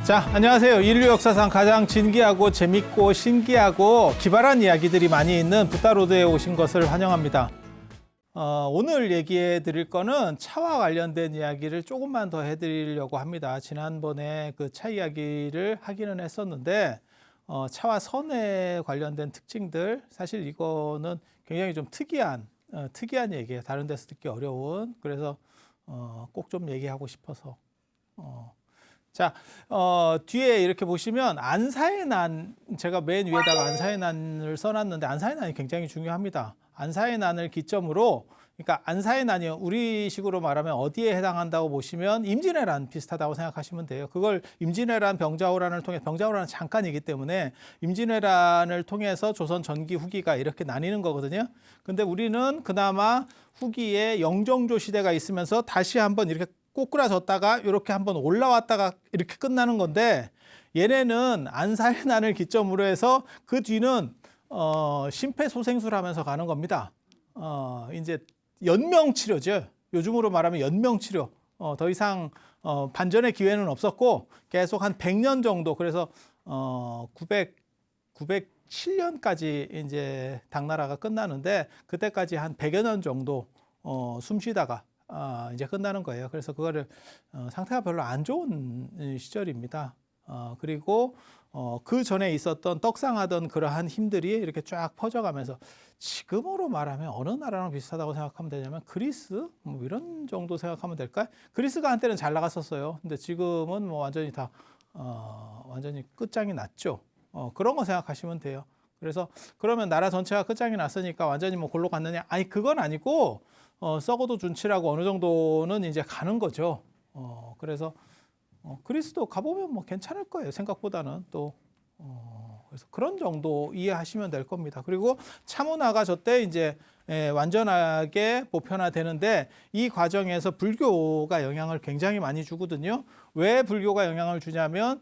자, 안녕하세요. 인류 역사상 가장 진기하고 재밌고 신기하고 기발한 이야기들이 많이 있는 붓다로드에 오신 것을 환영합니다. 오늘 얘기해 드릴 거는 차와 관련된 이야기를 조금만 더 해드리려고 합니다. 지난번에 그 차 이야기를 하기는 했었는데 차와 선에 관련된 특징들, 사실 이거는 굉장히 좀 특이한 얘기예요. 다른 데서 듣기 어려운. 그래서 꼭 좀 얘기하고 싶어서. 자, 뒤에 이렇게 보시면 안사의 난, 제가 맨 위에다가 안사의 난을 써놨는데 안사의 난이 굉장히 중요합니다. 안사의 난을 기점으로, 그러니까 안사의 난이 우리식으로 말하면 어디에 해당한다고 보시면 임진왜란 비슷하다고 생각하시면 돼요. 그걸 임진왜란 병자호란을 통해, 병자호란은 잠깐이기 때문에 임진왜란을 통해서 조선 전기 후기가 이렇게 나뉘는 거거든요. 근데 우리는 그나마 후기에 영정조 시대가 있으면서 다시 한번 이렇게 꼬꾸라졌다가 이렇게 한번 올라왔다가 이렇게 끝나는 건데, 얘네는 안사의 난을 기점으로 해서 그 뒤는 심폐소생술하면서 가는 겁니다. 이제 연명치료죠. 요즘으로 말하면 연명치료. 더 이상 반전의 기회는 없었고 계속 한 100년 정도, 그래서 907년까지 이제 당나라가 끝나는데 그때까지 한 100여 년 정도 숨 쉬다가 이제 끝나는 거예요. 그래서 그거를 상태가 별로 안 좋은 시절입니다. 그리고 그 전에 있었던 떡상하던 그러한 힘들이 이렇게 쫙 퍼져가면서, 지금으로 말하면 어느 나라랑 비슷하다고 생각하면 되냐면 그리스 뭐 이런 정도 생각하면 될까요? 그리스가 한때는 잘 나갔었어요. 근데 지금은 뭐 완전히 다 완전히 끝장이 났죠. 그런 거 생각하시면 돼요. 그래서 그러면 나라 전체가 끝장이 났으니까 완전히 뭐 골로 갔느냐? 아니, 그건 아니고 썩어도 준치라고 어느 정도는 이제 가는 거죠. 그래서 그리스도 가보면 뭐 괜찮을 거예요. 생각보다는 또. 그래서 그런 정도 이해하시면 될 겁니다. 그리고 차문화가 저때 이제 완전하게 보편화되는데, 이 과정에서 불교가 영향을 굉장히 많이 주거든요. 왜 불교가 영향을 주냐면,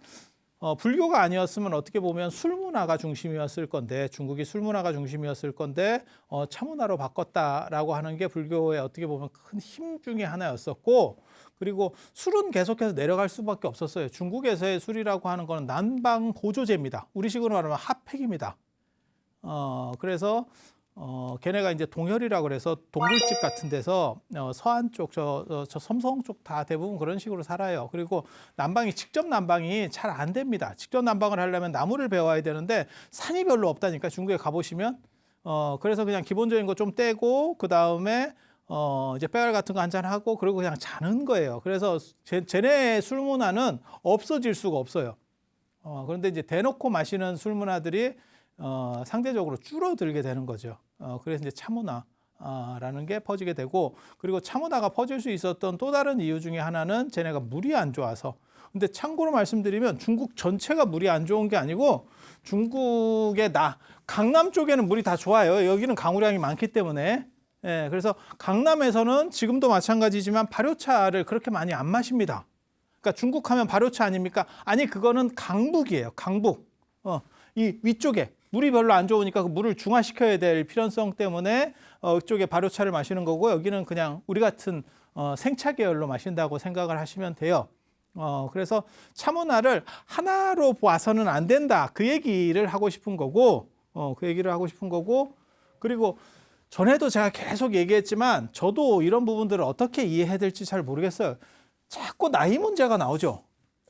불교가 아니었으면 어떻게 보면 술문화가 중심이었을 건데, 중국이 술문화가 중심이었을 건데 차문화로 바꿨다라고 하는 게 불교의 어떻게 보면 큰 힘 중에 하나였었고, 그리고 술은 계속해서 내려갈 수밖에 없었어요. 중국에서의 술이라고 하는 거는 난방 보조제입니다. 우리식으로 말하면 핫팩입니다. 그래서 걔네가 이제 동혈이라고 그래서 동굴집 같은 데서 서안 쪽, 저 섬성 쪽 다 대부분 그런 식으로 살아요. 그리고 난방이, 직접 난방이 잘 안 됩니다. 직접 난방을 하려면 나무를 베어야 되는데 산이 별로 없다니까, 중국에 가보시면. 그래서 그냥 기본적인 거 좀 떼고, 그 다음에 이제 빼갈 같은 거 한잔 하고, 그리고 그냥 자는 거예요. 그래서 쟤네 술 문화는 없어질 수가 없어요. 그런데 이제 대놓고 마시는 술 문화들이 상대적으로 줄어들게 되는 거죠. 그래서 이제 차문화라는 게 퍼지게 되고, 그리고 차문화가 퍼질 수 있었던 또 다른 이유 중에 하나는 쟤네가 물이 안 좋아서. 근데 참고로 말씀드리면 중국 전체가 물이 안 좋은 게 아니고, 중국의 강남 쪽에는 물이 다 좋아요. 여기는 강우량이 많기 때문에. 예, 그래서 강남에서는 지금도 마찬가지지만 발효차를 그렇게 많이 안 마십니다. 그러니까 중국 하면 발효차 아닙니까? 아니, 그거는 강북이에요. 강북. 이 위쪽에 물이 별로 안 좋으니까 그 물을 중화시켜야 될 필연성 때문에 이쪽에 발효차를 마시는 거고, 여기는 그냥 우리 같은 생차 계열로 마신다고 생각을 하시면 돼요. 그래서 차문화를 하나로 봐서는 안 된다, 그 얘기를 하고 싶은 거고, 그리고 전에도 제가 계속 얘기했지만 저도 이런 부분들을 어떻게 이해해야 될지 잘 모르겠어요. 자꾸 나이 문제가 나오죠.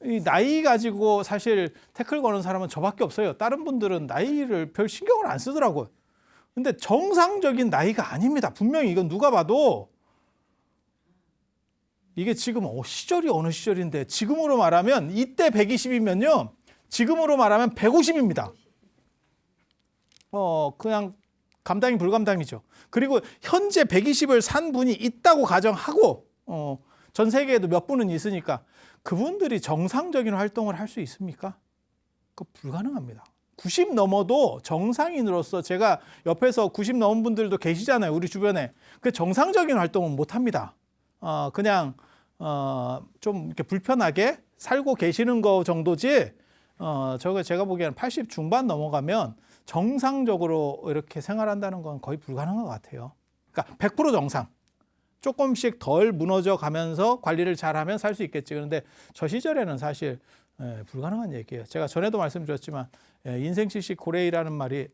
이 나이 가지고 사실 태클 거는 사람은 저밖에 없어요. 다른 분들은 나이를 별 신경을 안 쓰더라고요. 근데 정상적인 나이가 아닙니다. 분명히 이건 누가 봐도 이게 지금 시절이 어느 시절인데, 지금으로 말하면 이때 120이면요 지금으로 말하면 150입니다. 그냥 감당이 불감당이죠. 그리고 현재 120을 산 분이 있다고 가정하고, 전 세계에도 몇 분은 있으니까 그분들이 정상적인 활동을 할 수 있습니까? 그거 불가능합니다. 90 넘어도 정상인으로서, 제가 옆에서 90 넘은 분들도 계시잖아요, 우리 주변에. 그 정상적인 활동은 못 합니다. 그냥 좀 이렇게 불편하게 살고 계시는 거 정도지, 제가 보기에는 80 중반 넘어가면 정상적으로 이렇게 생활한다는 건 거의 불가능한 것 같아요. 그러니까 100% 정상. 조금씩 덜 무너져 가면서 관리를 잘하면 살 수 있겠지. 그런데 저 시절에는 사실 불가능한 얘기예요. 제가 전에도 말씀드렸지만 인생 칠식 고래이라는 말이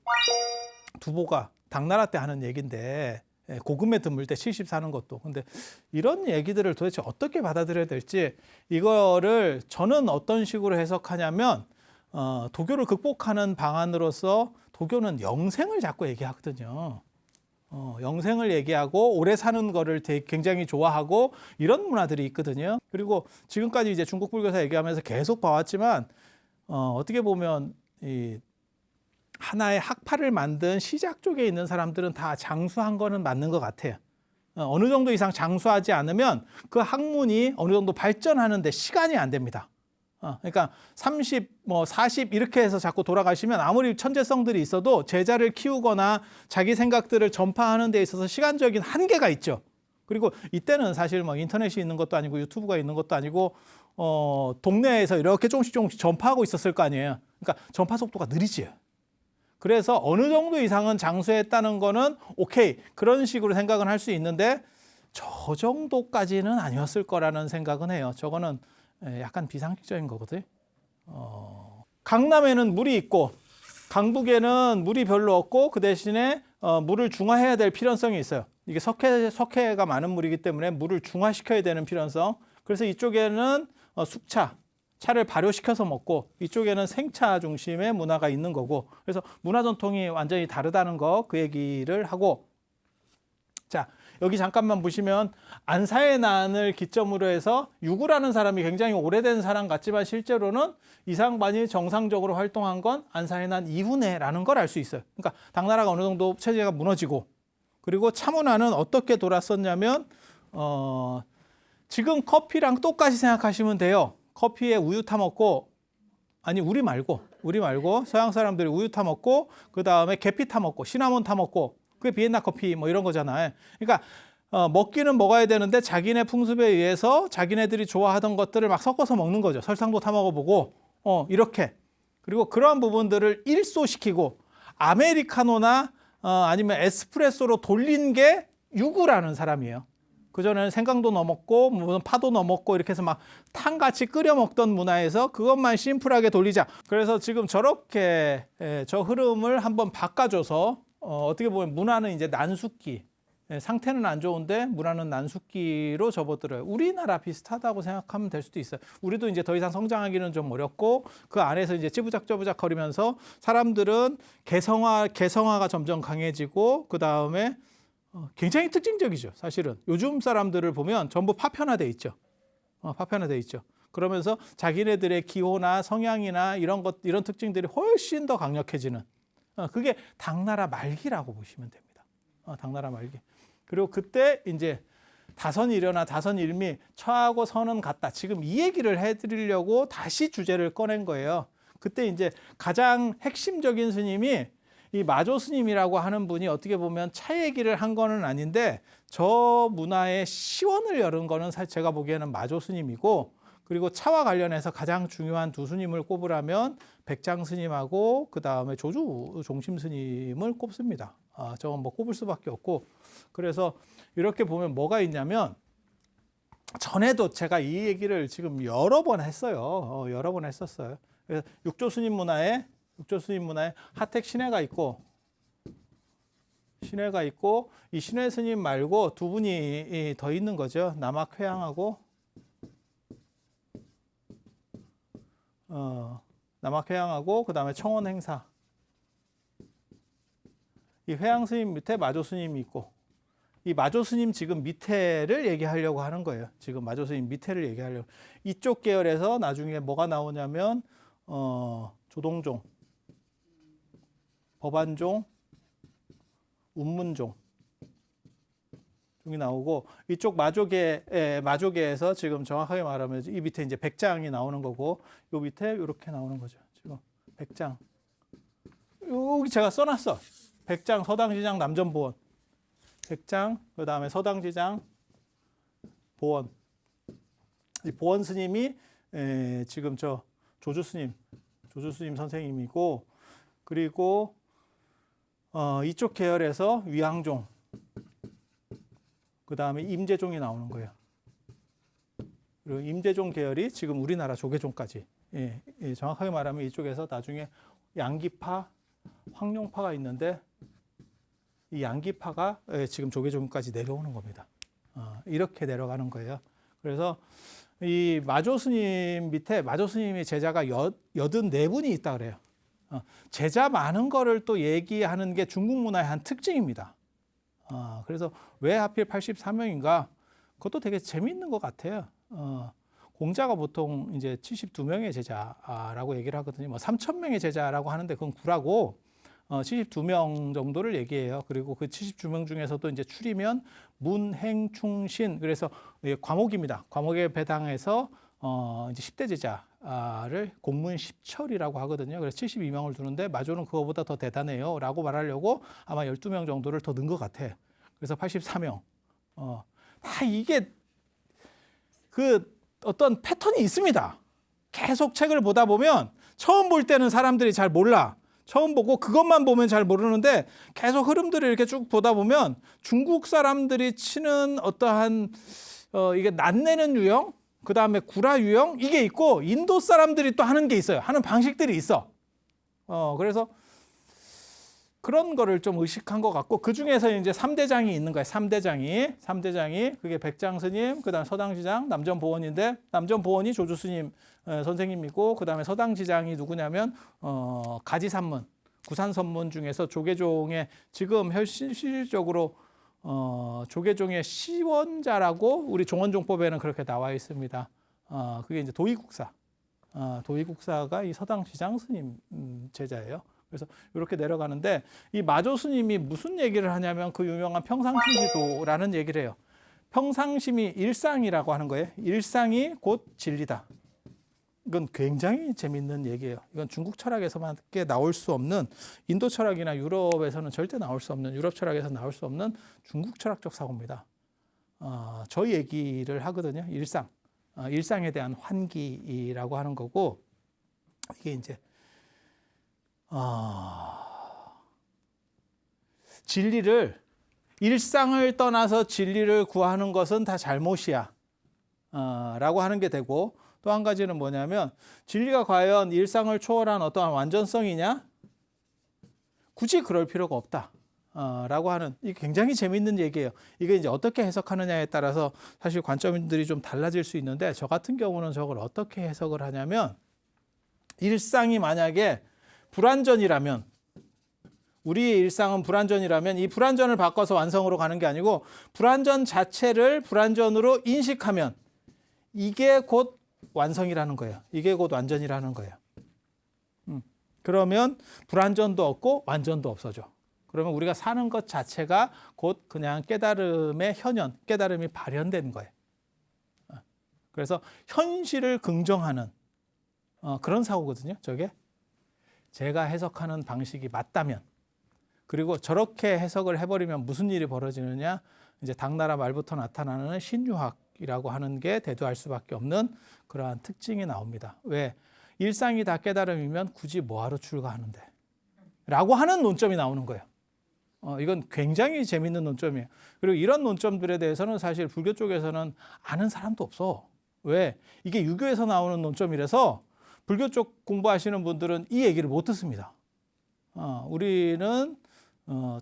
두보가 당나라 때 하는 얘기인데 고금에 드물 때 70 사는 것도. 근데 이런 얘기들을 도대체 어떻게 받아들여야 될지 이거를 저는 어떤 식으로 해석하냐면 도교를 극복하는 방안으로서 도교는 영생을 자꾸 얘기하거든요. 영생을 얘기하고 오래 사는 거를 굉장히 좋아하고 이런 문화들이 있거든요. 그리고 지금까지 이제 중국 불교사 얘기하면서 계속 봐왔지만 어떻게 보면 이 하나의 학파를 만든 시작 쪽에 있는 사람들은 다 장수한 거는 맞는 것 같아요. 어느 정도 이상 장수하지 않으면 그 학문이 어느 정도 발전하는데 시간이 안 됩니다. 그러니까 30, 40 이렇게 해서 자꾸 돌아가시면 아무리 천재성들이 있어도 제자를 키우거나 자기 생각들을 전파하는 데 있어서 시간적인 한계가 있죠. 그리고 이때는 사실 인터넷이 있는 것도 아니고 유튜브가 있는 것도 아니고 동네에서 이렇게 조금씩 전파하고 있었을 거 아니에요. 그러니까 전파 속도가 느리지요. 그래서 어느 정도 이상은 장수했다는 거는 오케이 그런 식으로 생각은 할 수 있는데 저 정도까지는 아니었을 거라는 생각은 해요. 저거는 약간 비상식적인 거거든요. 강남에는 물이 있고 강북에는 물이 별로 없고 그 대신에 물을 중화해야 될 필요성이 있어요. 이게 석회가 많은 물이기 때문에 물을 중화시켜야 되는 필요성. 그래서 이쪽에는 차를 발효시켜서 먹고 이쪽에는 생차 중심의 문화가 있는 거고 그래서 문화 전통이 완전히 다르다는 거 그 얘기를 하고 자 여기 잠깐만 보시면 안사의 난을 기점으로 해서 유구라는 사람이 굉장히 오래된 사람 같지만 실제로는 이상반이 정상적으로 활동한 건 안사의 난 이후네라는 걸 알 수 있어요. 그러니까 당나라가 어느 정도 체제가 무너지고 그리고 차문화는 어떻게 돌았었냐면 지금 커피랑 똑같이 생각하시면 돼요. 커피에 우유 타 먹고 아니 우리 말고 서양 사람들이 우유 타 먹고 그 다음에 계피 타 먹고 시나몬 타 먹고 그게 비엔나 커피 이런 거잖아요. 그러니까 먹기는 먹어야 되는데 자기네 풍습에 의해서 자기네들이 좋아하던 것들을 막 섞어서 먹는 거죠. 설탕도 타 먹어보고 이렇게 그리고 그러한 부분들을 일소시키고 아메리카노나 아니면 에스프레소로 돌린 게 유구라는 사람이에요. 그전에는 생강도 넣어 먹고 무슨 파도 넣어 먹고 이렇게 해서 막 탕같이 끓여 먹던 문화에서 그것만 심플하게 돌리자. 그래서 지금 저렇게 저 흐름을 한번 바꿔줘서 어떻게 보면 문화는 이제 난숙기 상태는 안 좋은데 문화는 난숙기로 접어들어요. 우리나라 비슷하다고 생각하면 될 수도 있어요. 우리도 이제 더 이상 성장하기는 좀 어렵고 그 안에서 이제 찌부작저부작 거리면서 사람들은 개성화가 점점 강해지고 그 다음에 굉장히 특징적이죠. 사실은 요즘 사람들을 보면 전부 파편화돼 있죠. 파편화돼 있죠. 그러면서 자기네들의 기호나 성향이나 이런 특징들이 훨씬 더 강력해지는 그게 당나라 말기라고 보시면 됩니다. 당나라 말기. 그리고 그때 이제 다선일여나 다선일미 처하고 선은 같다. 지금 이 얘기를 해드리려고 다시 주제를 꺼낸 거예요. 그때 이제 가장 핵심적인 스님이 이 마조 스님이라고 하는 분이 어떻게 보면 차 얘기를 한 거는 아닌데 저 문화의 시원을 열은 거는 사실 제가 보기에는 마조 스님이고 그리고 차와 관련해서 가장 중요한 두 스님을 꼽으라면 백장 스님하고 그 다음에 조주 종심 스님을 꼽습니다. 저건 꼽을 수밖에 없고 그래서 이렇게 보면 뭐가 있냐면 전에도 제가 이 얘기를 지금 여러 번 했어요. 여러 번 했었어요. 그래서 육조 스님 문화에 하택 신해가 있고 이 신해 스님 말고 두 분이 더 있는 거죠. 남학회양하고 그 다음에 청원행사. 이 회양 스님 밑에 마조 스님이 있고 이 마조 스님 지금 밑에를 얘기하려고 하는 거예요. 지금 마조 스님 밑에를 얘기하려고. 이쪽 계열에서 나중에 뭐가 나오냐면 조동종, 법안종, 운문종 종이 나오고 이쪽 마조계에서 지금 정확하게 말하면 이 밑에 이제 백장이 나오는 거고 요 밑에 이렇게 나오는 거죠. 지금 백장 여기 제가 써놨어. 백장 서당지장 남전보원 백장 그 다음에 서당지장 보원 이 보원 스님이 지금 저 조주 스님 선생님이고 그리고 이쪽 계열에서 위항종 그 다음에 임재종이 나오는 거예요. 그리고 임재종 계열이 지금 우리나라 조계종까지. 예, 예, 정확하게 말하면 이쪽에서 나중에 양기파, 황룡파가 있는데 이 양기파가 지금 조계종까지 내려오는 겁니다. 이렇게 내려가는 거예요. 그래서 이 마조 스님 밑에 마조 스님의 제자가 84분이 있다 그래요. 제자 많은 거를 또 얘기하는 게 중국 문화의 한 특징입니다. 그래서 왜 하필 84명인가? 그것도 되게 재미있는 것 같아요. 공자가 보통 이제 72명의 제자라고 얘기를 하거든요. 뭐 3,000명의 제자라고 하는데 그건 구라고 72명 정도를 얘기해요. 그리고 그 72명 중에서도 이제 추리면 문, 행, 충, 신. 그래서 과목입니다. 과목에 배당해서 이제 10대 제자를 공문 10철이라고 하거든요. 그래서 72명을 두는데 마조는 그거보다 더 대단해요. 라고 말하려고 아마 12명 정도를 더 넣은 것 같아. 그래서 84명. 다 이게 그 어떤 패턴이 있습니다. 계속 책을 보다 보면 처음 볼 때는 사람들이 잘 몰라. 처음 보고 그것만 보면 잘 모르는데 계속 흐름들을 이렇게 쭉 보다 보면 중국 사람들이 치는 어떠한 이게 낯내는 유형, 그 다음에 구라 유형 이게 있고 인도 사람들이 또 하는 게 있어요. 하는 방식들이 있어. 그래서 그런 거를 좀 의식한 것 같고 그 중에서 이제 3대장이 있는 거예요. 3대장이 그게 백장스님, 그다음 서당지장, 남전보원인데 남전보원이 조주스님 선생님이고 그다음에 서당지장이 누구냐면 가지산문, 구산선문 중에서 조계종의 지금 실질적으로 조계종의 시원자라고 우리 종원종법에는 그렇게 나와 있습니다. 그게 이제 도의국사. 도의국사가 이 서당지장 스님 제자예요. 그래서 이렇게 내려가는데 이 마조 스님이 무슨 얘기를 하냐면 그 유명한 평상심시도라는 얘기를 해요. 평상심이 일상이라고 하는 거예요. 일상이 곧 진리다. 이건 굉장히 재밌는 얘기예요. 이건 중국 철학에서밖에 나올 수 없는 인도 철학이나 유럽에서는 절대 나올 수 없는 유럽 철학에서 나올 수 없는 중국 철학적 사고입니다. 저 얘기를 하거든요. 일상에 대한 환기라고 하는 거고 이게 이제 일상을 떠나서 진리를 구하는 것은 다 잘못이야. 라고 하는 게 되고 또 한 가지는 뭐냐면 진리가 과연 일상을 초월한 어떠한 완전성이냐? 굳이 그럴 필요가 없다. 라고 하는 이게 굉장히 재밌는 얘기예요. 이게 이제 어떻게 해석하느냐에 따라서 사실 관점들이 좀 달라질 수 있는데 저 같은 경우는 저걸 어떻게 해석을 하냐면 일상이 만약에 불완전이라면 우리의 일상은 불완전이라면 이 불완전을 바꿔서 완성으로 가는 게 아니고 불완전 자체를 불완전으로 인식하면 이게 곧 완성이라는 거예요. 이게 곧 완전이라는 거예요. 그러면 불완전도 없고 완전도 없어져. 그러면 우리가 사는 것 자체가 곧 그냥 깨달음의 현현, 깨달음이 발현된 거예요. 그래서 현실을 긍정하는 그런 사고거든요. 저게. 제가 해석하는 방식이 맞다면 그리고 저렇게 해석을 해버리면 무슨 일이 벌어지느냐 이제 당나라 말부터 나타나는 신유학이라고 하는 게 대두할 수밖에 없는 그러한 특징이 나옵니다. 왜? 일상이 다 깨달음이면 굳이 뭐하러 출가하는데 라고 하는 논점이 나오는 거예요. 이건 굉장히 재밌는 논점이에요. 그리고 이런 논점들에 대해서는 사실 불교 쪽에서는 아는 사람도 없어. 왜? 이게 유교에서 나오는 논점이라서 불교 쪽 공부하시는 분들은 이 얘기를 못 듣습니다. 우리는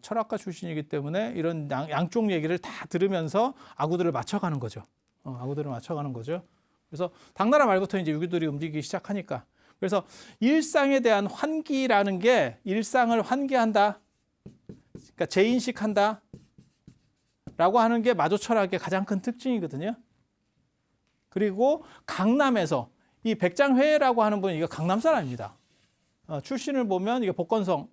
철학가 출신이기 때문에 이런 양쪽 얘기를 다 들으면서 아구들을 맞춰가는 거죠. 아구들을 맞춰가는 거죠. 그래서 당나라 말부터 이제 유교들이 움직이기 시작하니까. 그래서 일상에 대한 환기라는 게 일상을 환기한다. 그러니까 재인식한다. 라고 하는 게 마조 철학의 가장 큰 특징이거든요. 그리고 강남에서 이 백장회라고 하는 분이 이거 강남 사람입니다. 출신을 보면 이게 복건성이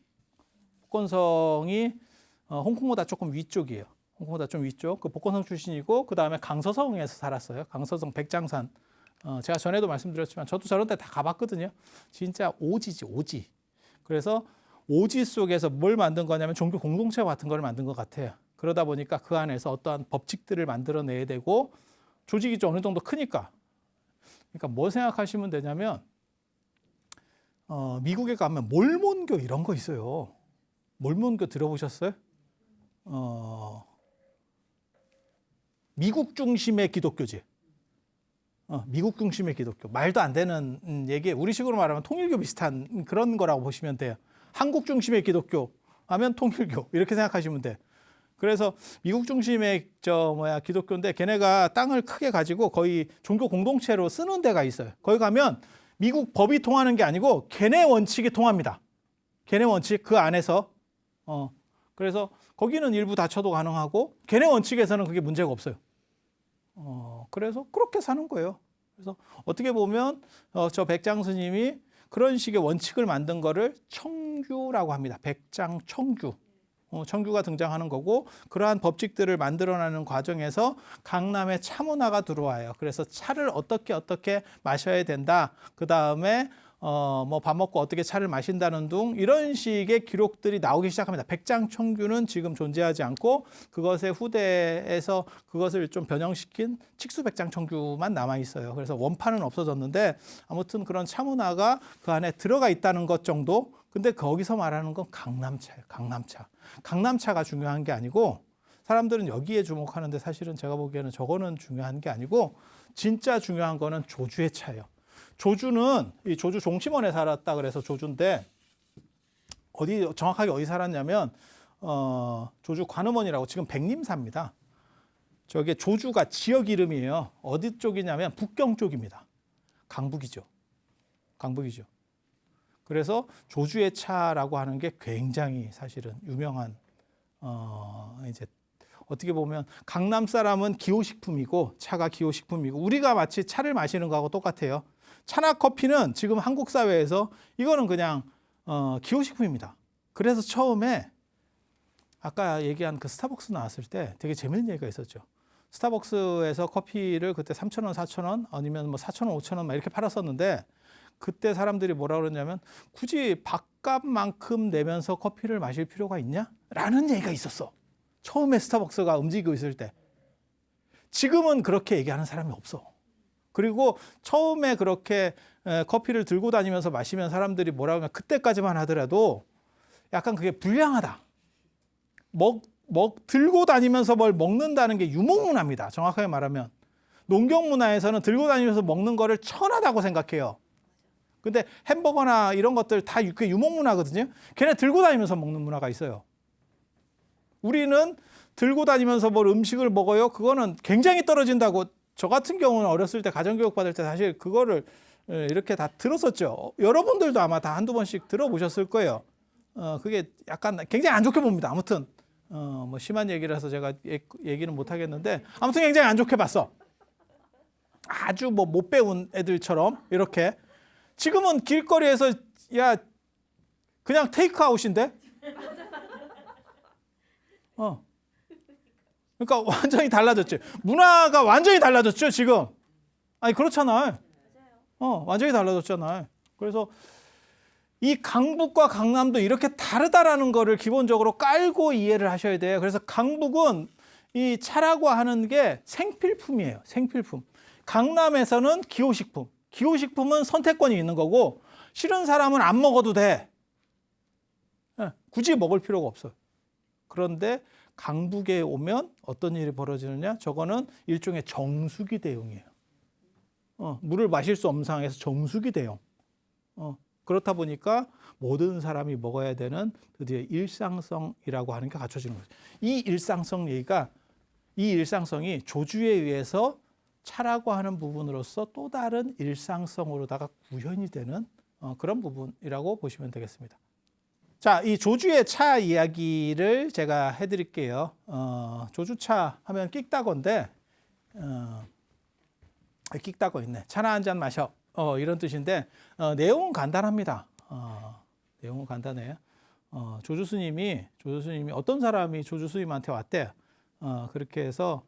홍콩보다 조금 위쪽이에요. 홍콩보다 좀 위쪽. 그 복건성 출신이고 그 다음에 강서성에서 살았어요. 강서성 백장산. 제가 전에도 말씀드렸지만 저도 저런 데 다 가봤거든요. 진짜 오지지 오지. 그래서 오지 속에서 뭘 만든 거냐면 종교 공동체 같은 걸 만든 것 같아요. 그러다 보니까 그 안에서 어떠한 법칙들을 만들어내야 되고 조직이 좀 어느 정도 크니까. 그러니까 뭐 생각하시면 되냐면 미국에 가면 몰몬교 이런 거 있어요. 몰몬교 들어보셨어요? 미국 중심의 기독교지. 미국 중심의 기독교. 말도 안 되는 얘기. 우리식으로 말하면 통일교 비슷한 그런 거라고 보시면 돼요. 한국 중심의 기독교 하면 통일교 이렇게 생각하시면 돼. 그래서 미국 중심의 기독교인데 걔네가 땅을 크게 가지고 거의 종교 공동체로 쓰는 데가 있어요. 거기 가면 미국 법이 통하는 게 아니고 걔네 원칙이 통합니다. 걔네 원칙 그 안에서 그래서 거기는 일부 다쳐도 가능하고 걔네 원칙에서는 그게 문제가 없어요. 그래서 그렇게 사는 거예요. 그래서 어떻게 보면 저 백장 스님이 그런 식의 원칙을 만든 거를 청규라고 합니다. 백장 청규. 청규가 등장하는 거고 그러한 법칙들을 만들어내는 과정에서 강남에 차문화가 들어와요. 그래서 차를 어떻게 마셔야 된다. 그 다음에 뭐 밥 먹고 어떻게 차를 마신다는 등 이런 식의 기록들이 나오기 시작합니다. 백장 청규는 지금 존재하지 않고 그것의 후대에서 그것을 좀 변형시킨 칙수 백장 청규만 남아 있어요. 그래서 원판은 없어졌는데 아무튼 그런 차문화가 그 안에 들어가 있다는 것 정도. 근데 거기서 말하는 건 강남차예요. 강남차. 강남차가 중요한 게 아니고 사람들은 여기에 주목하는데 사실은 제가 보기에는 저거는 중요한 게 아니고 진짜 중요한 거는 조주의 차예요. 조주는 이 조주 종심원에 살았다 그래서 조주인데 정확하게 어디 살았냐면 조주 관음원이라고 지금 백림사입니다. 저게 조주가 지역 이름이에요. 어디 쪽이냐면 북경 쪽입니다. 강북이죠. 강북이죠. 그래서 조주의 차라고 하는 게 굉장히 사실은 유명한 이제 어떻게 보면 강남 사람은 기호식품이고 차가 기호식품이고 우리가 마치 차를 마시는 거하고 똑같아요. 차나 커피는 지금 한국 사회에서 이거는 그냥 기호식품입니다. 그래서 처음에 아까 얘기한 그 스타벅스 나왔을 때 되게 재밌는 얘기가 있었죠. 스타벅스에서 커피를 그때 3,000원, 4,000원 아니면 뭐 4,000원, 5,000원 막 이렇게 팔았었는데 그때 사람들이 뭐라 그러냐면 굳이 밥값만큼 내면서 커피를 마실 필요가 있냐? 라는 얘기가 있었어. 처음에 스타벅스가 움직이고 있을 때. 지금은 그렇게 얘기하는 사람이 없어. 그리고 처음에 그렇게 커피를 들고 다니면서 마시면 사람들이 뭐라 하면 그때까지만 하더라도 약간 그게 불량하다. 들고 다니면서 뭘 먹는다는 게 유목문화입니다. 정확하게 말하면. 농경문화에서는 들고 다니면서 먹는 거를 천하다고 생각해요. 근데 햄버거나 이런 것들 다 유목문화거든요. 걔네 들고 다니면서 먹는 문화가 있어요. 우리는 들고 다니면서 뭘 음식을 먹어요. 그거는 굉장히 떨어진다고. 저 같은 경우는 어렸을 때 가정교육 받을 때 사실 그거를 이렇게 다 들었었죠. 여러분들도 아마 다 한두 번씩 들어보셨을 거예요. 그게 약간 굉장히 안 좋게 봅니다. 아무튼 뭐 심한 얘기라서 제가 얘기는 못 하겠는데 아무튼 굉장히 안 좋게 봤어. 아주 뭐 못 배운 애들처럼 이렇게. 지금은 길거리에서 야 그냥 테이크아웃인데? 그러니까 완전히 달라졌죠. 문화가 완전히 달라졌죠, 지금. 아니 그렇잖아요. 완전히 달라졌잖아요. 그래서 이 강북과 강남도 이렇게 다르다라는 거를 기본적으로 깔고 이해를 하셔야 돼요. 그래서 강북은 이 차라고 하는 게 생필품이에요. 생필품. 강남에서는 기호식품. 기호식품은 선택권이 있는 거고 싫은 사람은 안 먹어도 돼. 굳이 먹을 필요가 없어요. 그런데 강북에 오면 어떤 일이 벌어지느냐? 저거는 일종의 정수기 대용이에요. 물을 마실 수 없는 상황에서 정수기 대용. 그렇다 보니까 모든 사람이 먹어야 되는 드디어 일상성이라고 하는 게 갖춰지는 거죠. 이 일상성 얘기가 이 일상성이 조주에 의해서 차라고 하는 부분으로서 또 다른 일상성으로다가 구현이 되는 그런 부분이라고 보시면 되겠습니다. 자, 이 조주의 차 이야기를 제가 해드릴게요. 조주차 하면 끽따거인데 끽따거 있네. 차나 한 잔 마셔. 이런 뜻인데 내용은 간단합니다. 내용은 간단해요. 조주 스님이 어떤 사람이 조주 스님한테 왔대요. 그렇게 해서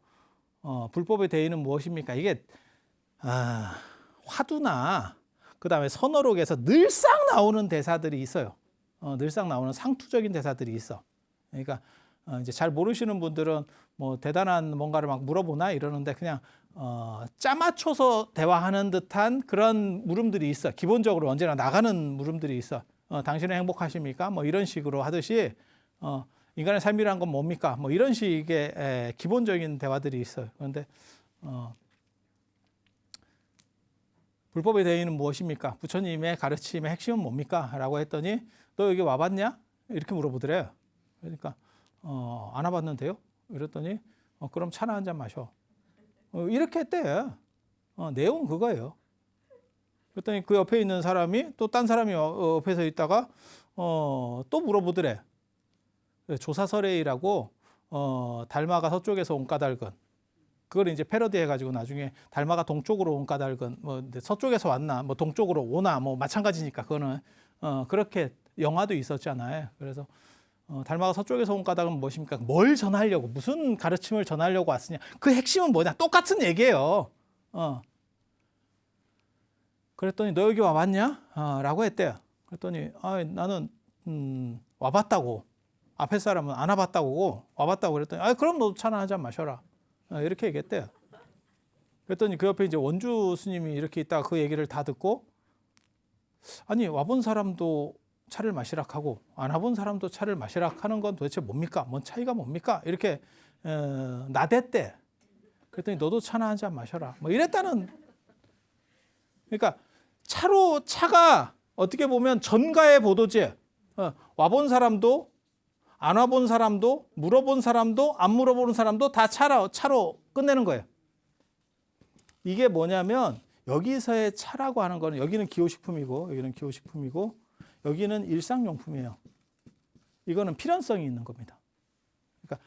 불법의 대의는 무엇입니까? 이게 화두나 그다음에 선어록에서 늘상 나오는 대사들이 있어요. 늘상 나오는 상투적인 대사들이 있어. 그러니까 이제 잘 모르시는 분들은 뭐 대단한 뭔가를 막 물어보나 이러는데 그냥 짜맞춰서 대화하는 듯한 그런 물음들이 있어. 기본적으로 언제나 나가는 물음들이 있어. 당신은 행복하십니까? 뭐 이런 식으로 하듯이 인간의 삶이란 건 뭡니까? 뭐 이런 식의 기본적인 대화들이 있어요. 그런데 불법의 대의는 무엇입니까? 부처님의 가르침의 핵심은 뭡니까? 라고 했더니 너 여기 와봤냐? 이렇게 물어보더래요. 그러니까 안 와봤는데요? 이랬더니 그럼 차나 한 잔 마셔. 이렇게 했대요. 내용은 그거예요. 그랬더니 그 옆에 있는 사람이 또 딴 사람이 옆에서 있다가 또 물어보더래. 조사설애이라고 달마가 서쪽에서 온 까닭은 그걸 이제 패러디 해가지고 나중에 달마가 동쪽으로 온 까닭은 뭐 서쪽에서 왔나 뭐 동쪽으로 오나 뭐 마찬가지니까 그거는 그렇게 영화도 있었잖아요. 그래서 달마가 서쪽에서 온 까닭은 무엇입니까? 뭘 전하려고 무슨 가르침을 전하려고 왔으냐? 그 핵심은 뭐냐? 똑같은 얘기예요. 그랬더니 너 여기 와봤냐? 라고 했대요. 그랬더니 나는 와봤다고. 앞에 사람은 안 와봤다고 와봤다고 그랬더니 그럼 너도 차나 한 잔 마셔라. 이렇게 얘기했대요. 그랬더니 그 옆에 이제 원주 스님이 이렇게 있다가 그 얘기를 다 듣고 아니 와본 사람도 차를 마시라 하고 안 와본 사람도 차를 마시라 하는 건 도대체 뭡니까? 뭔 차이가 뭡니까? 이렇게 나댔대. 그랬더니 너도 차나 한 잔 마셔라. 뭐 이랬다는. 그러니까 차가 어떻게 보면 전가의 보도지. 와본 사람도 안 와본 사람도 물어본 사람도 안 물어보는 사람도 다 차로 끝내는 거예요. 이게 뭐냐면 여기서의 차라고 하는 거는 여기는 기호식품이고 여기는 기호식품이고 여기는 일상용품이에요. 이거는 필연성이 있는 겁니다. 그러니까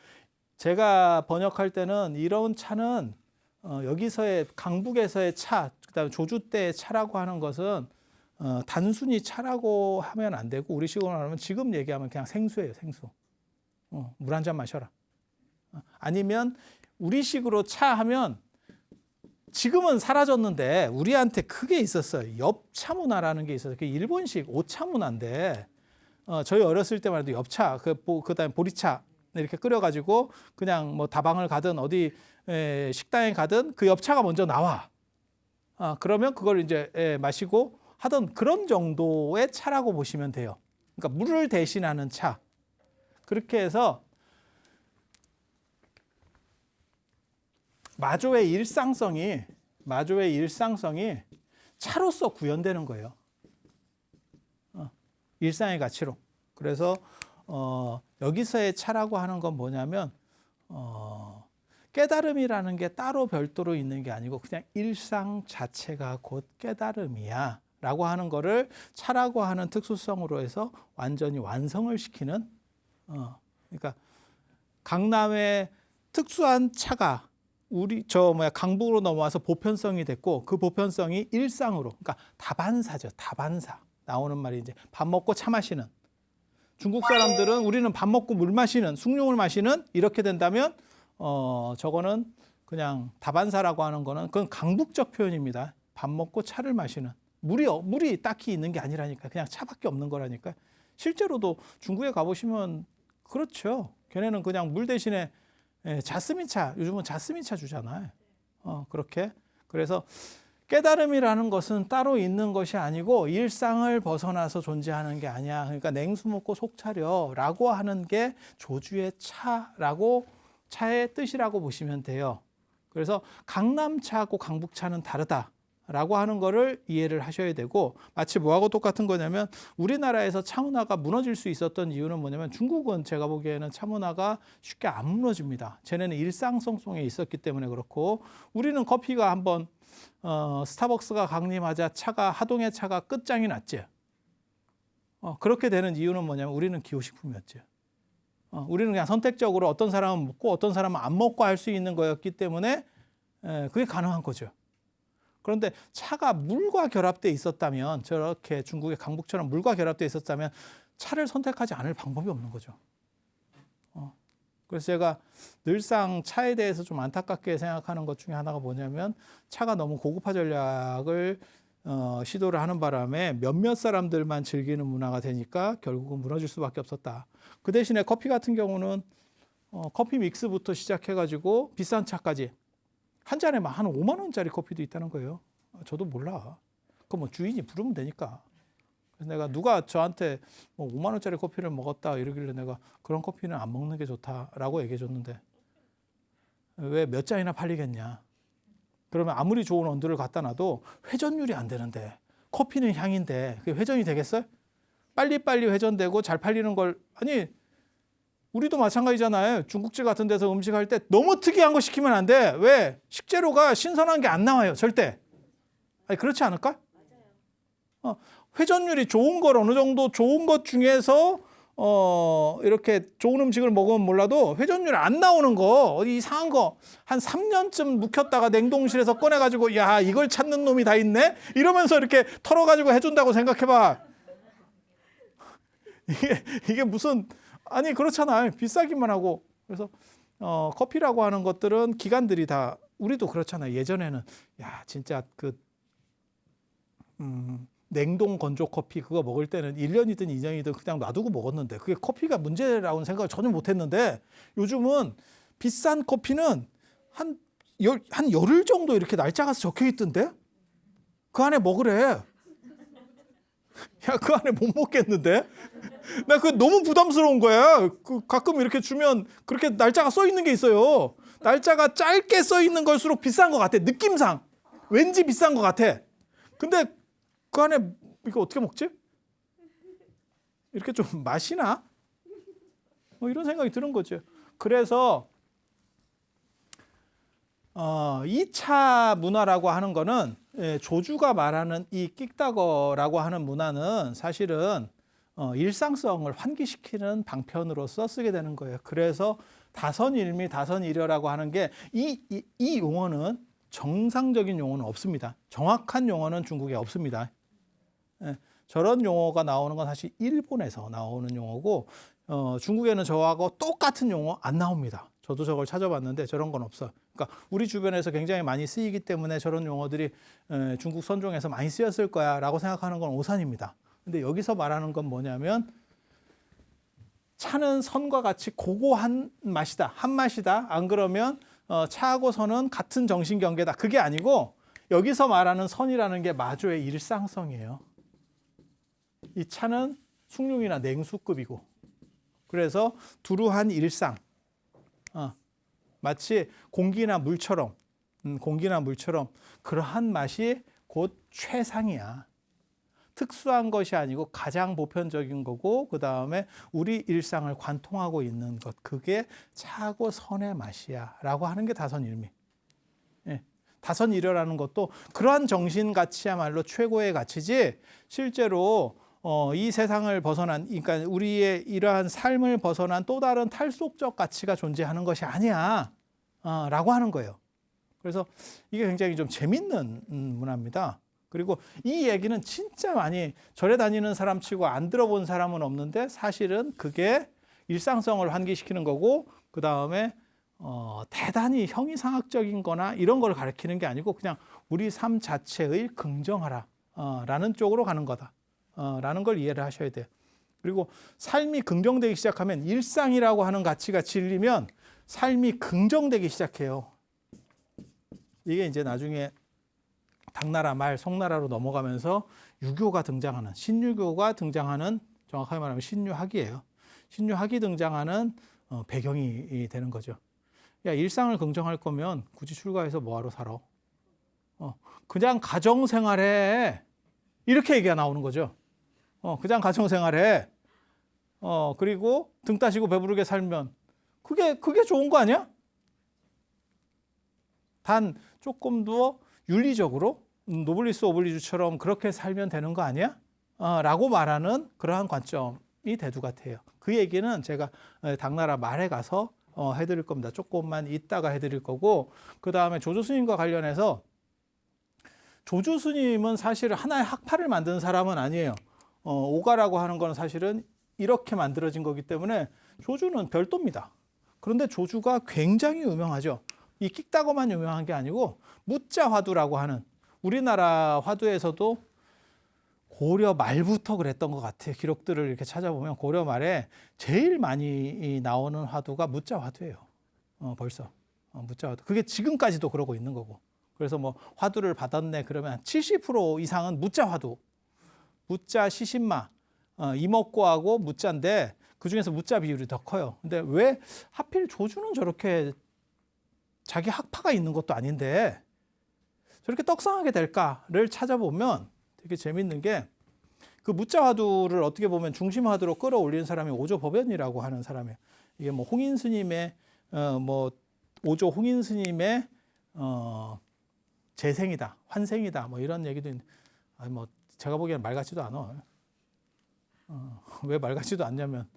제가 번역할 때는 이런 차는 여기서의 강북에서의 차, 그다음에 조주 때의 차라고 하는 것은 단순히 차라고 하면 안 되고 우리식으로 하면 지금 얘기하면 그냥 생수예요, 생수. 물 한 잔 마셔라. 아니면 우리식으로 차 하면 지금은 사라졌는데 우리한테 크게 있었어요. 엽차 문화라는 게 있어서 그 일본식 오차 문화인데 저희 어렸을 때만 해도 엽차, 그다음에 보리차 이렇게 끓여가지고 그냥 뭐 다방을 가든 어디 식당에 가든 그 엽차가 먼저 나와. 그러면 그걸 이제 마시고 하던 그런 정도의 차라고 보시면 돼요. 그러니까 물을 대신하는 차. 그렇게 해서 마조의 일상성이 차로서 구현되는 거예요. 일상의 가치로. 그래서 여기서의 차라고 하는 건 뭐냐면 깨달음이라는 게 따로 별도로 있는 게 아니고 그냥 일상 자체가 곧 깨달음이야 라고 하는 거를 차라고 하는 특수성으로 해서 완전히 완성을 시키는 그러니까 강남의 특수한 차가 강북으로 넘어와서 보편성이 됐고 그 보편성이 일상으로 그러니까 다반사죠. 다반사. 나오는 말이 이제 밥 먹고 차 마시는. 중국 사람들은 우리는 밥 먹고 물 마시는, 숭늉을 마시는 이렇게 된다면 저거는 그냥 다반사라고 하는 거는 그건 강북적 표현입니다. 밥 먹고 차를 마시는. 물이 딱히 있는 게 아니라니까. 그냥 차밖에 없는 거라니까. 실제로도 중국에 가보시면 그렇죠. 걔네는 그냥 물 대신에 자스민차, 요즘은 자스민차 주잖아요. 그렇게. 그래서 깨달음이라는 것은 따로 있는 것이 아니고 일상을 벗어나서 존재하는 게 아니야. 그러니까 냉수 먹고 속 차려라고 하는 게 조주의 차라고 차의 뜻이라고 보시면 돼요. 그래서 강남차하고 강북차는 다르다라고 하는 거를 이해를 하셔야 되고 마치 뭐하고 똑같은 거냐면 우리나라에서 차 문화가 무너질 수 있었던 이유는 뭐냐면 중국은 제가 보기에는 차 문화가 쉽게 안 무너집니다. 쟤네는 일상성 속에 있었기 때문에 그렇고 우리는 커피가 한번 스타벅스가 강림하자 하동의 차가 끝장이 났지. 그렇게 되는 이유는 뭐냐면 우리는 기호식품이었지. 우리는 그냥 선택적으로 어떤 사람은 먹고 어떤 사람은 안 먹고 할 수 있는 거였기 때문에 그게 가능한 거죠. 그런데 차가 물과 결합되어 있었다면 저렇게 중국의 강북처럼 물과 결합되어 있었다면 차를 선택하지 않을 방법이 없는 거죠. 그래서 제가 늘상 차에 대해서 좀 안타깝게 생각하는 것 중에 하나가 뭐냐면 차가 너무 고급화 전략을 시도를 하는 바람에 몇몇 사람들만 즐기는 문화가 되니까 결국은 무너질 수밖에 없었다. 그 대신에 커피 같은 경우는 커피 믹스부터 시작해가지고 비싼 차까지 한 잔에 한 5만 원짜리 커피도 있다는 거예요. 저도 몰라. 그거 뭐 주인이 부르면 되니까. 그래서 내가 누가 저한테 뭐 5만 원짜리 커피를 먹었다 이러길래 내가 그런 커피는 안 먹는 게 좋다라고 얘기해 줬는데 왜 몇 잔이나 팔리겠냐. 그러면 아무리 좋은 원두를 갖다 놔도 회전율이 안 되는데 커피는 향인데 그게 회전이 되겠어요? 빨리빨리 회전되고 잘 팔리는 걸 아니 우리도 마찬가지잖아요. 중국집 같은 데서 음식할 때 너무 특이한 거 시키면 안 돼. 왜? 식재료가 신선한 게 안 나와요. 절대. 아니 그렇지 않을까? 회전율이 좋은 걸 어느 정도 좋은 것 중에서 이렇게 좋은 음식을 먹으면 몰라도 회전율 안 나오는 거 어디 이상한 거 한 3년쯤 묵혔다가 냉동실에서 꺼내가지고 야 이걸 찾는 놈이 다 있네? 이러면서 이렇게 털어가지고 해준다고 생각해봐. 이게 무슨 아니 그렇잖아요. 비싸기만 하고. 그래서 커피라고 하는 것들은 기관들이 다 우리도 그렇잖아요. 예전에는 야 진짜 그 냉동 건조 커피 그거 먹을 때는 1년이든 2년이든 그냥 놔두고 먹었는데 그게 커피가 문제라고는 생각을 전혀 못했는데 요즘은 비싼 커피는 한 열흘 정도 이렇게 날짜가 적혀 있던데 그 안에 먹으래. 야 그 안에 못 먹겠는데? 나 그거 너무 부담스러운 거야. 가끔 이렇게 주면 그렇게 날짜가 써 있는 게 있어요. 날짜가 짧게 써 있는 걸수록 비싼 것 같아. 느낌상 왠지 비싼 것 같아. 근데 그 안에 이거 어떻게 먹지? 이렇게 좀 맛이나? 뭐 이런 생각이 드는 거죠. 그래서 2차 문화라고 하는 거는 조주가 말하는 이 끽다거라고 하는 문화는 사실은 일상성을 환기시키는 방편으로서 쓰게 되는 거예요. 그래서 다선일미, 다선일여라고 하는 게 이 용어는 정상적인 용어는 없습니다. 정확한 용어는 중국에 없습니다. 저런 용어가 나오는 건 사실 일본에서 나오는 용어고 중국에는 저하고 똑같은 용어 안 나옵니다. 저도 저걸 찾아봤는데 저런 건 없어. 그러니까 우리 주변에서 굉장히 많이 쓰이기 때문에 저런 용어들이 중국 선종에서 많이 쓰였을 거야라고 생각하는 건 오산입니다. 근데 여기서 말하는 건 뭐냐면 차는 선과 같이 고고한 맛이다. 한 맛이다. 안 그러면 차하고 선은 같은 정신 경계다. 그게 아니고 여기서 말하는 선이라는 게 마조의 일상성이에요. 이 차는 숭늉이나 냉수급이고 그래서 두루한 일상 마치 공기나 물처럼 그러한 맛이 곧 최상이야. 특수한 것이 아니고 가장 보편적인 거고 그 다음에 우리 일상을 관통하고 있는 것 그게 차고 선의 맛이야 라고 하는 게 다선일미. 다선일여라는 것도 그러한 정신가치야말로 최고의 가치지 실제로 이 세상을 벗어난 그러니까 우리의 이러한 삶을 벗어난 또 다른 탈속적 가치가 존재하는 것이 아니야 라고 하는 거예요. 그래서 이게 굉장히 좀 재밌는 문화입니다. 그리고 이 얘기는 진짜 많이 절에 다니는 사람 치고 안 들어본 사람은 없는데 사실은 그게 일상성을 환기시키는 거고 그 다음에 대단히 형이상학적인 거나 이런 걸 가리키는 게 아니고 그냥 우리 삶 자체의 긍정하라 라는 쪽으로 가는 거다 라는 걸 이해를 하셔야 돼요. 그리고 삶이 긍정되기 시작하면 일상이라고 하는 가치가 질리면 삶이 긍정되기 시작해요. 이게 이제 나중에 당나라 말 송나라로 넘어가면서 유교가 등장하는 신유교가 등장하는 정확하게 말하면 신유학이에요. 신유학이 등장하는 배경이 되는 거죠. 야 일상을 긍정할 거면 굳이 출가해서 뭐하러 살아? 그냥 가정생활해. 이렇게 얘기가 나오는 거죠. 그냥 가정생활해. 그리고 등 따시고 배부르게 살면 그게 좋은 거 아니야? 단 조금 더 윤리적으로 노블리스 오블리주처럼 그렇게 살면 되는 거 아니야? 라고 말하는 그러한 관점이 대두가 돼요. 그 얘기는 제가 당나라 말에 가서 해드릴 겁니다. 조금만 이따가 해드릴 거고 그 다음에 조조스님과 관련해서 조조스님은 사실 하나의 학파를 만든 사람은 아니에요. 오가라고 하는 건 사실은 이렇게 만들어진 거기 때문에 조주는 별도입니다. 그런데 조주가 굉장히 유명하죠. 이 끽다거만 유명한 게 아니고 무자화두라고 하는 우리나라 화두에서도 고려 말부터 그랬던 것 같아요. 기록들을 이렇게 찾아보면 고려 말에 제일 많이 나오는 화두가 무자화두예요. 벌써 무자화두. 그게 지금까지도 그러고 있는 거고. 그래서 뭐 화두를 받았네 그러면 70% 이상은 무자화두. 무자, 시신마, 이목구하고 무자인데 그 중에서 무자 비율이 더 커요. 근데 왜 하필 조주는 저렇게 자기 학파가 있는 것도 아닌데 저렇게 떡상하게 될까를 찾아보면 되게 재밌는 게 그 무자 화두를 어떻게 보면 중심 화두로 끌어올리는 사람이 오조법연이라고 하는 사람이에요. 이게 뭐 홍인 스님의 뭐 오조 홍인 스님의 재생이다, 환생이다, 뭐 이런 얘기도 있는데, 아니 뭐 제가 보기엔 말 같지도 않아. 왜 말 같지도 않냐면,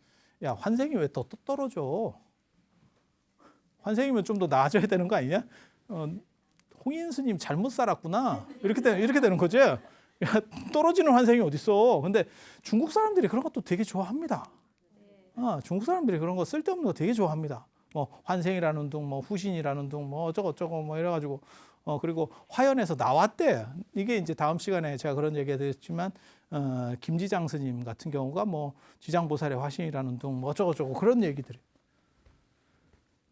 야 환생이 왜 또 떨어져? 환생이면 좀 더 나아져야 되는 거 아니냐? 홍인 스님 잘못 살았구나. 이렇게 되는 거지. 야, 떨어지는 환생이 어딨어? 근데 중국 사람들이 그런 것도 되게 좋아합니다. 중국 사람들이 그런 거 쓸데없는 거 되게 좋아합니다. 뭐 환생이라는 둥, 뭐 후신이라는 둥, 뭐 어쩌고 뭐 이래가지고 그리고 화연에서 나왔대. 이게 이제 다음 시간에 제가 그런 얘기가 됐지만 김지장 스님 같은 경우가 뭐 지장보살의 화신이라는 둥, 뭐 어쩌고 그런 얘기들이.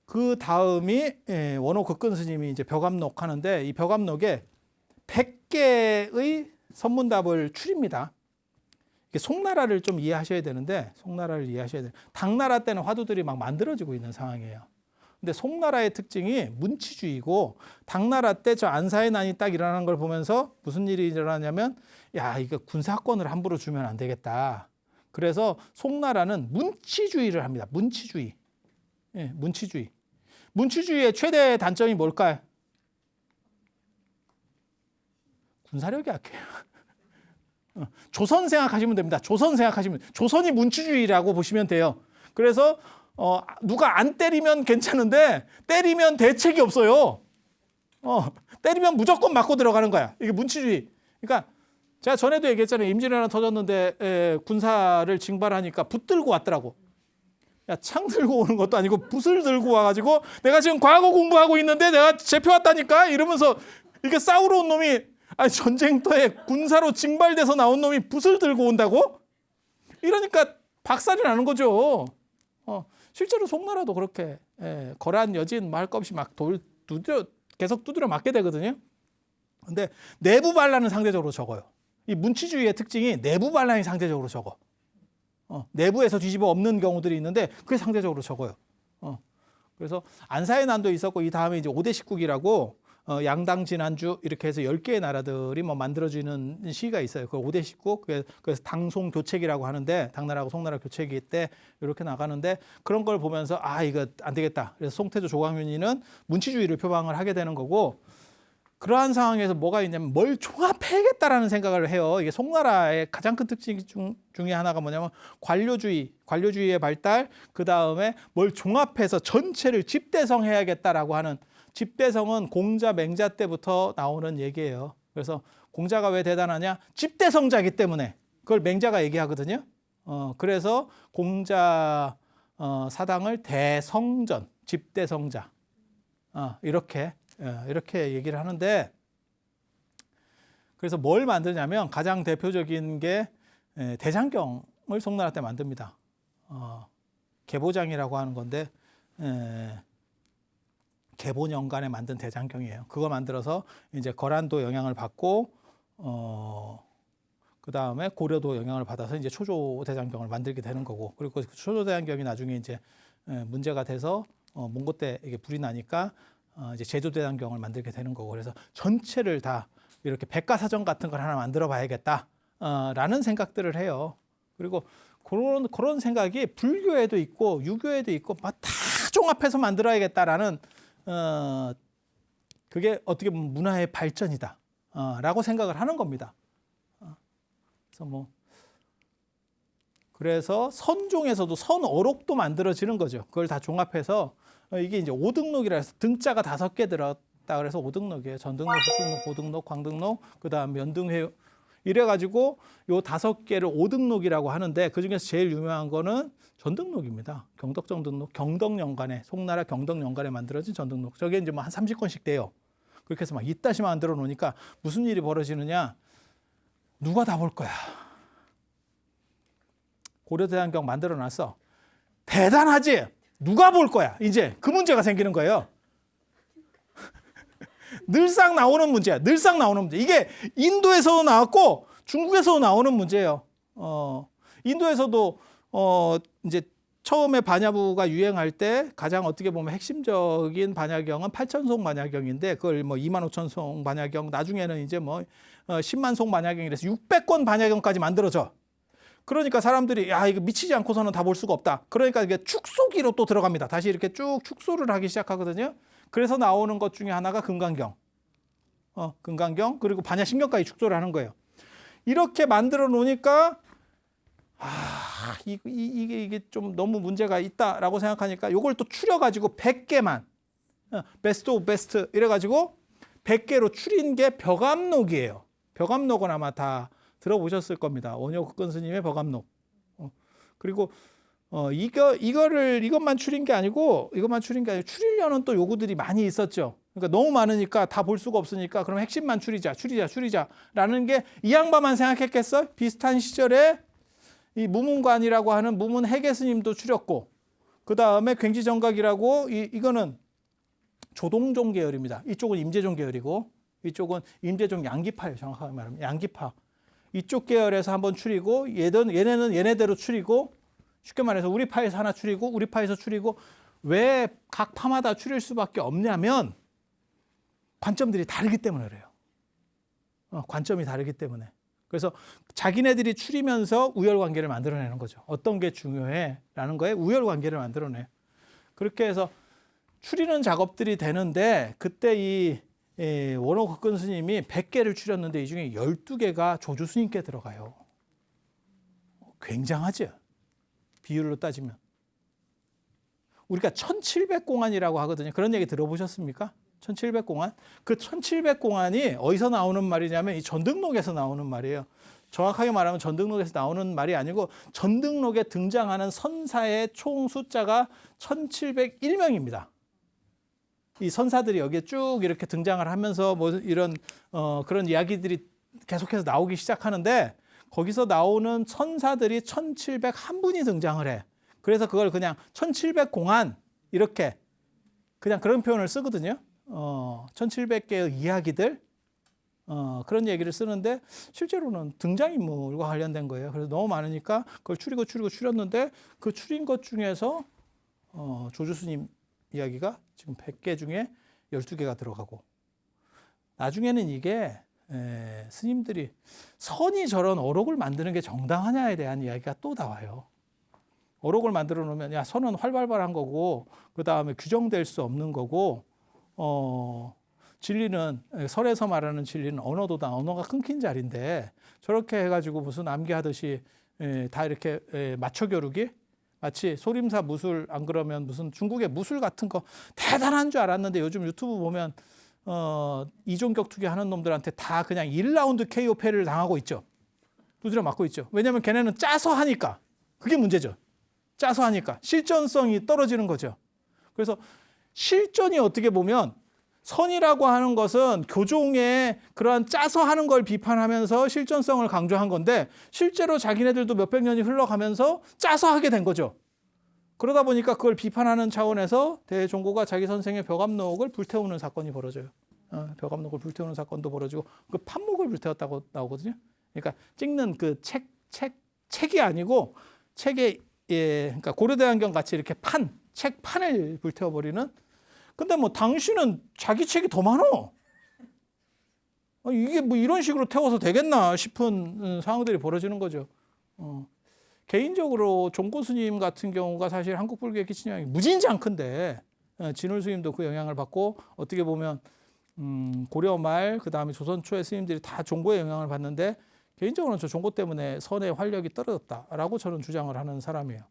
그 다음이 원호 극근 스님이 이제 벽암록 하는데 이 벽암록에 100개의 선문답을 추립니다. 송나라를 좀 이해하셔야 되는데, 송나라를 이해하셔야 돼요. 당나라 때는 화두들이 막 만들어지고 있는 상황이에요. 근데 송나라의 특징이 문치주의고, 당나라 때 저 안사의 난이 딱 일어나는 걸 보면서 무슨 일이 일어나냐면, 야, 이거 군사권을 함부로 주면 안 되겠다. 그래서 송나라는 문치주의를 합니다. 문치주의. 예, 문치주의. 문치주의의 최대 단점이 뭘까요? 군사력이 약해요. 조선 생각하시면 됩니다. 조선이 문치주의라고 보시면 돼요. 그래서 누가 안 때리면 괜찮은데 때리면 대책이 없어요. 때리면 무조건 맞고 들어가는 거야. 이게 문치주의. 그러니까 제가 전에도 얘기했잖아요. 임진왜란 하나 터졌는데 군사를 징발하니까 붙들고 왔더라고. 야, 창 들고 오는 것도 아니고 붓을 들고 와가지고 내가 지금 과거 공부하고 있는데 내가 제표 왔다니까 이러면서 이게 싸우러 온 놈이 전쟁터에 군사로 징발돼서 나온 놈이 붓을 들고 온다고? 이러니까 박살이 나는 거죠. 실제로 송나라도 그렇게 거란 여진 말 것 없이 막 계속 두드려 맞게 되거든요. 근데 내부 반란은 상대적으로 적어요. 이 문치주의의 특징이 내부 반란이 상대적으로 적어. 내부에서 뒤집어 엎는 경우들이 있는데 그게 상대적으로 적어요. 그래서 안사의 난도 있었고 이 다음에 이제 5대 십국이라고 양당 진안주 이렇게 해서 10개의 나라들이 뭐 만들어지는 시기가 있어요. 그 5대 십국. 그래서 당송 교책이라고 하는데 당나라하고 송나라 교책이 때 이렇게 나가는데 그런 걸 보면서 이거 안 되겠다. 그래서 송태조 조광윤이는 문치주의를 표방을 하게 되는 거고 그러한 상황에서 뭐가 있냐면 뭘 종합해야겠다라는 생각을 해요. 이게 송나라의 가장 큰 특징 중에 하나가 뭐냐면 관료주의의 발달, 그 다음에 뭘 종합해서 전체를 집대성해야겠다라고 하는 집대성은 공자, 맹자 때부터 나오는 얘기예요. 그래서 공자가 왜 대단하냐? 집대성자이기 때문에 그걸 맹자가 얘기하거든요. 그래서 공자 사당을 대성전, 집대성자 이렇게 얘기를 하는데 그래서 뭘 만드냐면 가장 대표적인 게 대장경을 송나라 때 만듭니다. 계보장이라고 하는 건데 계보년간에 만든 대장경이에요. 그거 만들어서 이제 거란도 영향을 받고 그 다음에 고려도 영향을 받아서 이제 초조 대장경을 만들게 되는 거고 그리고 그 초조 대장경이 나중에 이제 문제가 돼서 몽고 때 이게 불이 나니까 이제 제조 대장경을 만들게 되는 거고 그래서 전체를 다 이렇게 백과사전 같은 걸 하나 만들어 봐야겠다 라는 생각들을 해요. 그리고 그런 생각이 불교에도 있고 유교에도 있고 다 종합해서 만들어야겠다라는 그게 어떻게 보면 문화의 발전이다 라고 생각을 하는 겁니다. 그래서 선종에서도 선어록도 만들어지는 거죠. 그걸 다 종합해서 이게 이제 오등록이라 해서 등자가 5개 들었다 그래서 오등록이에요. 전등록, 북등록, 고등록, 광등록, 그다음 연등회 이래가지고 요 5개를 오등록이라고 하는데 그 중에서 제일 유명한 거는 전등록입니다. 경덕정등록, 경덕연간에 송나라 경덕연간에 만들어진 전등록. 저게 이제 뭐 한 30권씩 돼요. 그렇게 해서 막 이따시 만들어 놓으니까 무슨 일이 벌어지느냐? 누가 다 볼 거야? 고려대장경 만들어 놨어. 대단하지? 누가 볼 거야? 이제 그 문제가 생기는 거예요. 늘상 나오는 문제야. 이게 인도에서도 나왔고 중국에서 나오는 문제예요. 인도에서도 이제 처음에 반야부가 유행할 때 가장 어떻게 보면 핵심적인 반야경은 8,000송 반야경인데 그걸 뭐 25,000송 반야경, 나중에는 이제 뭐 10만 송 반야경 이래서 600권 반야경까지 만들어져. 그러니까 사람들이 야 이거 미치지 않고서는 다 볼 수가 없다. 그러니까 이게 축소기로 또 들어갑니다. 다시 이렇게 쭉 축소를 하기 시작하거든요. 그래서 나오는 것 중에 하나가 금강경. 금강경 그리고 반야신경까지 축소를 하는 거예요. 이렇게 만들어 놓으니까 이게 좀 너무 문제가 있다라고 생각하니까 이걸 또 추려가지고 100개만 베스트 오브 베스트 이래가지고 100개로 추린 게 벽암록이에요. 벽암록은 아마 다 들어보셨을 겁니다. 원효극근 스님의 벽암록. 그리고 이것만 추린 게 아니고 추리려는 또 요구들이 많이 있었죠. 그러니까 너무 많으니까 다 볼 수가 없으니까 그럼 핵심만 추리자라는 게 이 양반만 생각했겠어? 비슷한 시절에 이 무문관이라고 하는 무문 해계 스님도 추렸고, 그 다음에 굉지정각이라고 이거는 조동종 계열입니다. 이쪽은 임재종 계열이고 이쪽은 임재종 양기파예요. 정확하게 말하면 양기파. 이쪽 계열에서 한번 추리고 얘네는 얘네대로 추리고, 쉽게 말해서 우리 파에서 하나 추리고 우리 파에서 추리고. 왜 각 파마다 추릴 수밖에 없냐면 관점들이 다르기 때문에 그래요. 관점이 다르기 때문에. 그래서 자기네들이 추리면서 우열관계를 만들어내는 거죠. 어떤 게 중요해라는 거에 우열관계를 만들어내요. 그렇게 해서 추리는 작업들이 되는데 그때 이 원효극근 스님이 100개를 추렸는데 이 중에 12개가 조주 스님께 들어가요. 굉장하죠. 비율로 따지면. 우리가 1700공안이라고 하거든요. 그런 얘기 들어보셨습니까? 1700공안? 그 1700공안이 어디서 나오는 말이냐면 이 전등록에서 나오는 말이에요. 정확하게 말하면 전등록에서 나오는 말이 아니고 전등록에 등장하는 선사의 총 숫자가 1701명입니다. 이 선사들이 여기에 쭉 이렇게 등장을 하면서 뭐 이런 그런 이야기들이 계속해서 나오기 시작하는데 거기서 나오는 선사들이 1701분이 등장을 해. 그래서 그걸 그냥 1700공안 이렇게 그냥 그런 표현을 쓰거든요. 1700개의 이야기들 그런 얘기를 쓰는데 실제로는 등장인물과 관련된 거예요. 그래서 너무 많으니까 그걸 추렸는데 그 추린 것 중에서 조주스님 이야기가 지금 100개 중에 12개가 들어가고, 나중에는 이게 스님들이 선이 저런 어록을 만드는 게 정당하냐에 대한 이야기가 또 나와요. 어록을 만들어 놓으면 야 선은 활발한 거고 그 다음에 규정될 수 없는 거고 진리는 설에서 말하는 진리는 언어도다. 언어가 끊긴 자리인데 저렇게 해가지고 무슨 암기하듯이 다 이렇게 맞춰 겨루기 마치 소림사 무술 안 그러면 무슨 중국의 무술 같은 거 대단한 줄 알았는데 요즘 유튜브 보면 이종격 투기 하는 놈들한테 다 그냥 1라운드 KO 패를 당하고 있죠. 두드려 맞고 있죠. 왜냐하면 걔네는 짜서 하니까. 그게 문제죠. 짜서 하니까 실전성이 떨어지는 거죠. 그래서 실전이 어떻게 보면 선이라고 하는 것은 교종의 그러한 짜서 하는 걸 비판하면서 실전성을 강조한 건데 실제로 자기네들도 몇백 년이 흘러가면서 짜서 하게 된 거죠. 그러다 보니까 그걸 비판하는 차원에서 대종고가 자기 선생의 벽암록을 불태우는 사건이 벌어져요. 벽암록을 불태우는 사건도 벌어지고 그 판목을 불태웠다고 나오거든요. 그러니까 찍는 그 책이 아니고 책에 그러니까 고려대안경 같이 이렇게 책판을 불태워버리는. 근데 뭐 당신은 자기 책이 더 많어. 이게 뭐 이런 식으로 태워서 되겠나 싶은 상황들이 벌어지는 거죠. 개인적으로 종고 스님 같은 경우가 사실 한국 불교에 끼친 영향이 무진장 큰데 진울 스님도 그 영향을 받고 어떻게 보면 고려 말 그다음에 조선 초의 스님들이 다 종고의 영향을 받는데 개인적으로는 저 종고 때문에 선의 활력이 떨어졌다라고 저는 주장을 하는 사람이에요.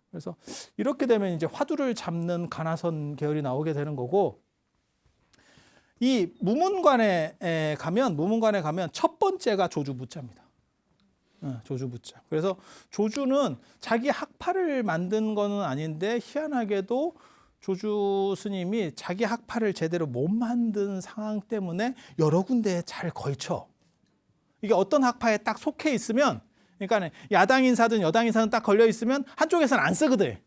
그래서 이렇게 되면 이제 화두를 잡는 가나선 계열이 나오게 되는 거고, 이 무문관에 가면 첫 번째가 조주부자입니다. 조주부자. 그래서 조주는 자기 학파를 만든 거는 아닌데 희한하게도 조주 스님이 자기 학파를 제대로 못 만든 상황 때문에 여러 군데에 잘 걸쳐. 이게 어떤 학파에 딱 속해 있으면, 그러니까 야당 인사든 여당 인사든 딱 걸려 있으면 한쪽에서는 안 쓰거든.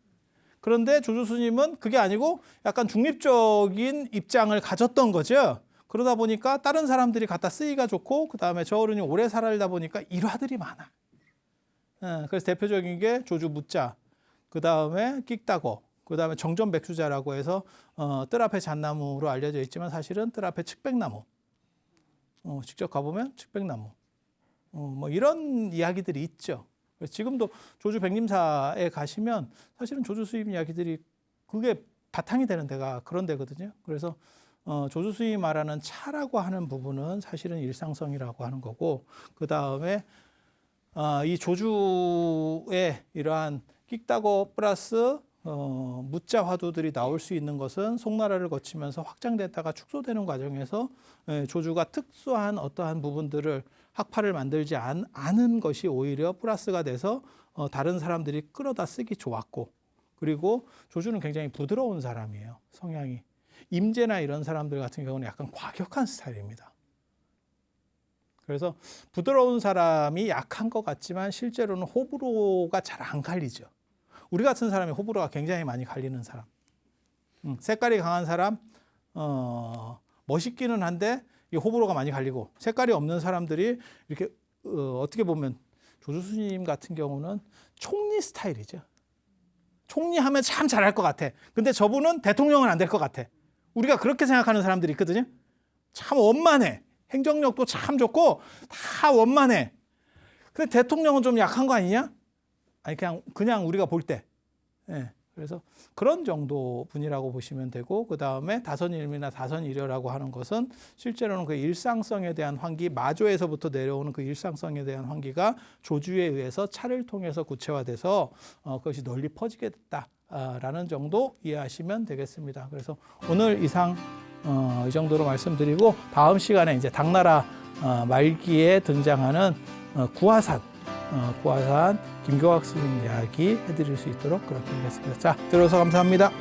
그런데 조주 스님은 그게 아니고 약간 중립적인 입장을 가졌던 거죠. 그러다 보니까 다른 사람들이 갖다 쓰기가 좋고 그다음에 저 어른이 오래 살다 보니까 일화들이 많아. 그래서 대표적인 게 조주 무자, 그다음에 끽다고, 그다음에 정전백수자라고 해서 뜰 앞에 잣나무로 알려져 있지만 사실은 뜰 앞에 측백나무. 직접 가보면 측백나무. 뭐 이런 이야기들이 있죠. 그래서 지금도 조주 백림사에 가시면 사실은 조주 수임 이야기들이 그게 바탕이 되는 데가 그런 데거든요. 그래서 조주 수임이 말하는 차라고 하는 부분은 사실은 일상성이라고 하는 거고, 그 다음에 이 조주의 이러한 끽다고 플러스 무자 화두들이 나올 수 있는 것은 송나라를 거치면서 확장됐다가 축소되는 과정에서 조주가 특수한 어떠한 부분들을 학파를 만들지 않은 것이 오히려 플러스가 돼서 다른 사람들이 끌어다 쓰기 좋았고, 그리고 조주는 굉장히 부드러운 사람이에요. 성향이. 임제나 이런 사람들 같은 경우는 약간 과격한 스타일입니다. 그래서 부드러운 사람이 약한 것 같지만 실제로는 호불호가 잘 안 갈리죠. 우리 같은 사람이 호불호가 굉장히 많이 갈리는 사람. 색깔이 강한 사람, 멋있기는 한데 이 호불호가 많이 갈리고, 색깔이 없는 사람들이 이렇게 어떻게 보면 조주 스님 같은 경우는 총리 스타일이죠. 총리하면 참 잘할 것 같아. 근데 저분은 대통령은 안 될 것 같아. 우리가 그렇게 생각하는 사람들이 있거든요. 참 원만해. 행정력도 참 좋고 다 원만해. 근데 대통령은 좀 약한 거 아니냐? 아니 그냥 우리가 볼 때. 예. 그래서 그런 정도 분이라고 보시면 되고, 그 다음에 다선일미나 다선일여라고 하는 것은 실제로는 그 일상성에 대한 환기, 마조에서부터 내려오는 그 일상성에 대한 환기가 조주에 의해서 차를 통해서 구체화돼서 그것이 널리 퍼지게 됐다라는 정도 이해하시면 되겠습니다. 그래서 오늘 이상 이 정도로 말씀드리고, 다음 시간에 이제 당나라 말기에 등장하는 구화산 김교학 스님 이야기 해드릴 수 있도록 그렇게 하겠습니다. 자, 들어서 감사합니다.